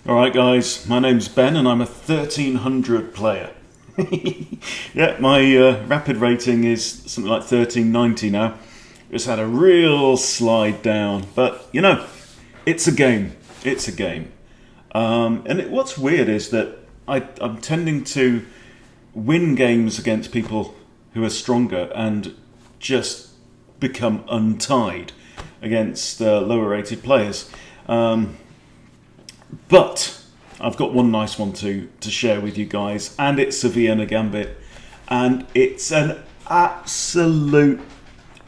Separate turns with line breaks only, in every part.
Alright guys, my name's Ben and I'm a 1300 player. Yeah, my rapid rating is something like 1390 now. It's had a real slide down, but you know, it's a game. It's a game. What's weird is that I'm tending to win games against people who are stronger and just become untied against lower rated players. But I've got one nice one to share with you guys, and it's a Vienna Gambit, and it's an absolute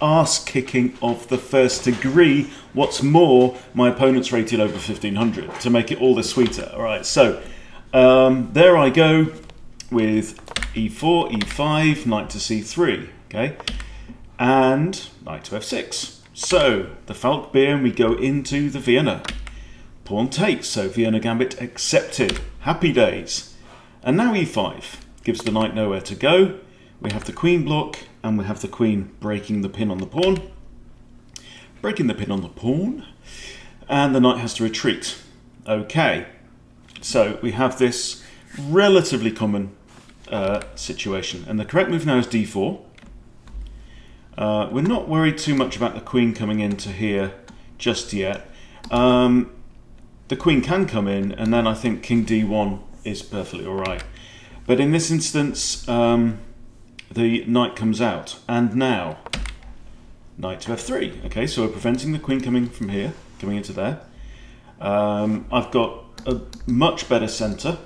arse-kicking of the first degree. What's more, my opponent's rated over 1500 to make it all the sweeter. All right, so there I go with e4, e5, knight to c3, okay, and knight to f6. So the Falkbeer, and we go into the Vienna. Pawn takes, so Vienna Gambit accepted. Happy days. And now e5 gives the knight nowhere to go. We have the queen block, and we have the queen breaking the pin on the pawn. Breaking the pin on the pawn, and the knight has to retreat. Okay, so we have this relatively common situation, and the correct move now is d4. We're not worried too much about the queen coming into here just yet. The queen can come in, and then I think king d1 is perfectly alright. But in this instance, the knight comes out, and now knight to f3. Okay, so we're preventing the queen coming from here, coming into there. I've got a much better centre.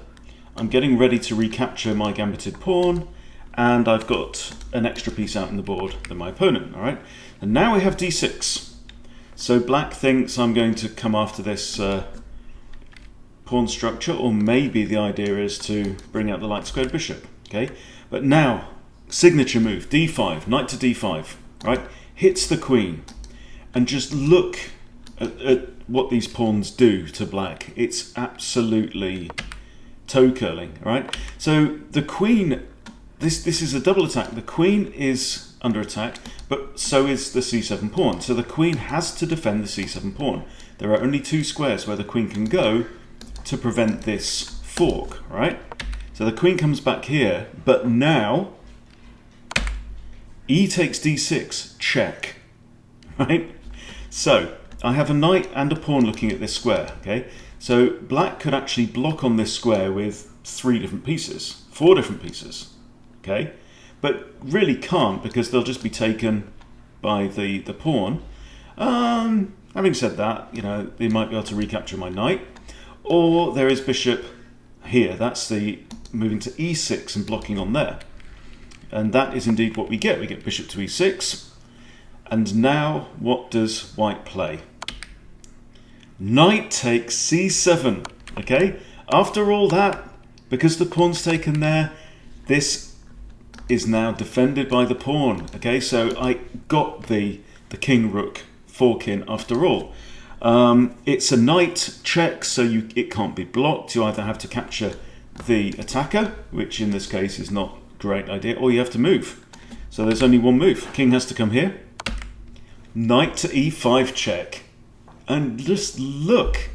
I'm getting ready to recapture my gambited pawn, and I've got an extra piece out in the board than my opponent. All right, and now we have d6. So black thinks I'm going to come after this pawn structure, or maybe the idea is to bring out the light squared bishop. Okay, but now signature move d5, knight to d5, right? Hits the queen, and just look at what these pawns do to black. It's absolutely toe curling, right? So the queen, this is a double attack. The queen is under attack, but so is the c7 pawn. So the queen has to defend the c7 pawn. There are only two squares where the queen can go to prevent this fork, right? So the queen comes back here, but now e takes d6, check, right? So I have a knight and a pawn looking at this square, okay? So black could actually block on this square with 3 different pieces, 4 different pieces, okay? But really can't, because they'll just be taken by the pawn. Having said that, you know, they might be able to recapture my knight. Or there is bishop here. That's the moving to e6 and blocking on there. And that is indeed what we get. We get bishop to e6. And now what does white play? Knight takes c7. Okay? After all that, because the pawn's taken there, this is now defended by the pawn. Okay, so I got the king rook fork in after all. It's a knight check, so it can't be blocked. You either have to capture the attacker, which in this case is not a great idea, or you have to move. So there's only one move. King has to come here. Knight to e5 check. And just look.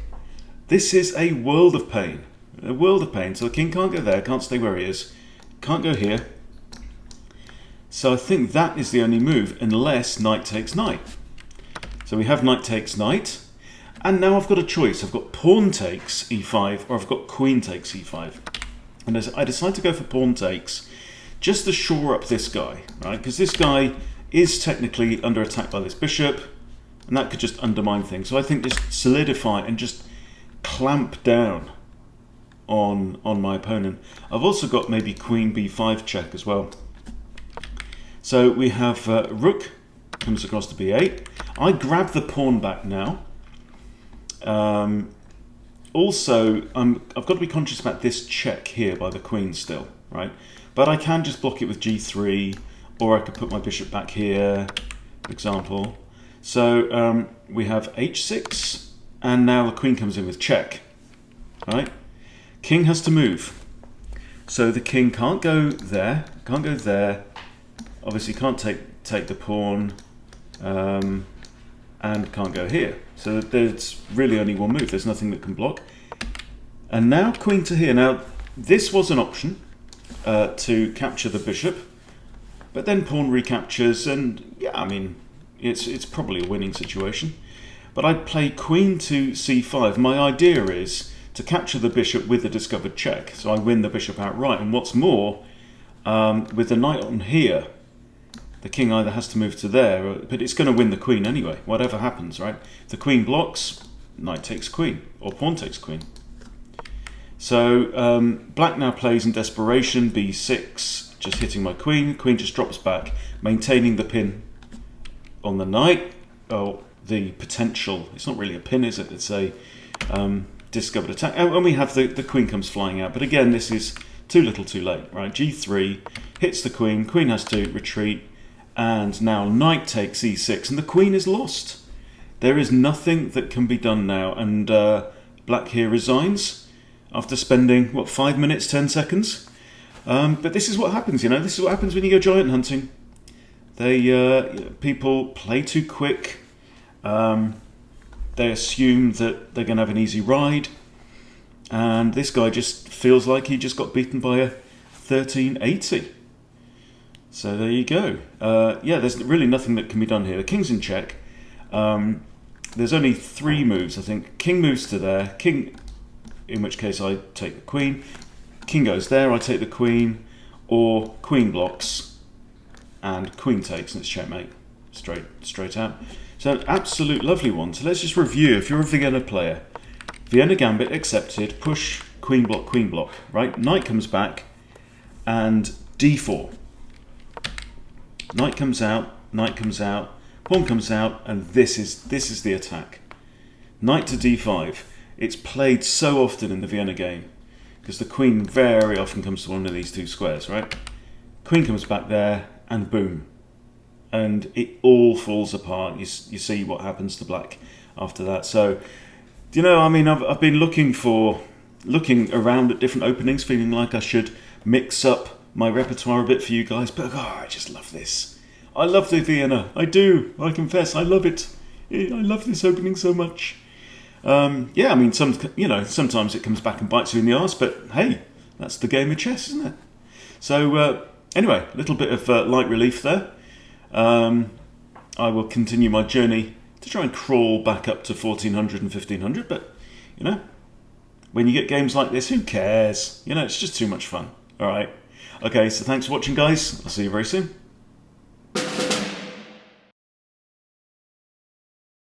This is a world of pain. A world of pain. So the king can't go there, can't stay where he is. Can't go here. So I think that is the only move, unless knight takes knight. So we have knight takes knight. And now I've got a choice. I've got pawn takes e5, or I've got queen takes e5. And as I decide to go for pawn takes, just to shore up this guy, right? Because this guy is technically under attack by this bishop, and that could just undermine things. So I think just solidify and just clamp down on my opponent. I've also got maybe queen b5 check as well. So we have rook comes across to b8. I grab the pawn back now. Also, I've got to be conscious about this check here by the queen still, right? But I can just block it with g3, or I could put my bishop back here, for example. So we have h6, and now the queen comes in with check, right? King has to move. So the king can't go there, obviously can't take the pawn, and can't go here. So there's really only one move. There's nothing that can block. And now queen to here. Now, this was an option to capture the bishop, but then pawn recaptures, and yeah, I mean, it's probably a winning situation. But I'd play queen to c5. My idea is to capture the bishop with a discovered check, so I win the bishop outright. And what's more, with the knight on here, the king either has to move to there, but it's going to win the queen anyway, whatever happens, right? If the queen blocks, knight takes queen, or pawn takes queen. So black now plays in desperation, b6, just hitting my queen. Queen just drops back, maintaining the pin on the knight. Oh, the potential, it's not really a pin, is it? It's a discovered attack. And we have the queen comes flying out. But again, this is too little too late, right? g3, hits the queen, queen has to retreat, and now knight takes e6, and the queen is lost. There is nothing that can be done now, and black here resigns after spending, what, 5 minutes, 10 seconds? But this is what happens, you know, this is what happens when you go giant hunting. People play too quick. They assume that they're going to have an easy ride, and this guy just feels like he just got beaten by a 1380. So there you go. Yeah, there's really nothing that can be done here. The king's in check. There's only 3 moves, I think. King moves to there. King, in which case I take the queen. King goes there, I take the queen, or queen blocks, and queen takes, and it's checkmate. Straight out. So an absolute lovely one. So let's just review. If you're a Vienna player, Vienna Gambit accepted, push, queen block, right? Knight comes back, and d4. Knight comes out, pawn comes out, and this is the attack. Knight to d5. It's played so often in the Vienna game, because the queen very often comes to one of these 2 squares, right? Queen comes back there, and boom. And it all falls apart. You see what happens to black after that. So, you know, I mean, I've been looking around at different openings, feeling like I should mix up my repertoire a bit for you guys. But I just love this. I love the Vienna. I do. I confess, I love it. I love this opening so much. Yeah, I mean, sometimes it comes back and bites you in the arse. But hey, that's the game of chess, isn't it? So anyway, a little bit of light relief there. I will continue my journey to try and crawl back up to 1400 and 1500, but you know, when you get games like this, who cares? You know, it's just too much fun. All right. Okay, so thanks for watching, guys. I'll see you very soon.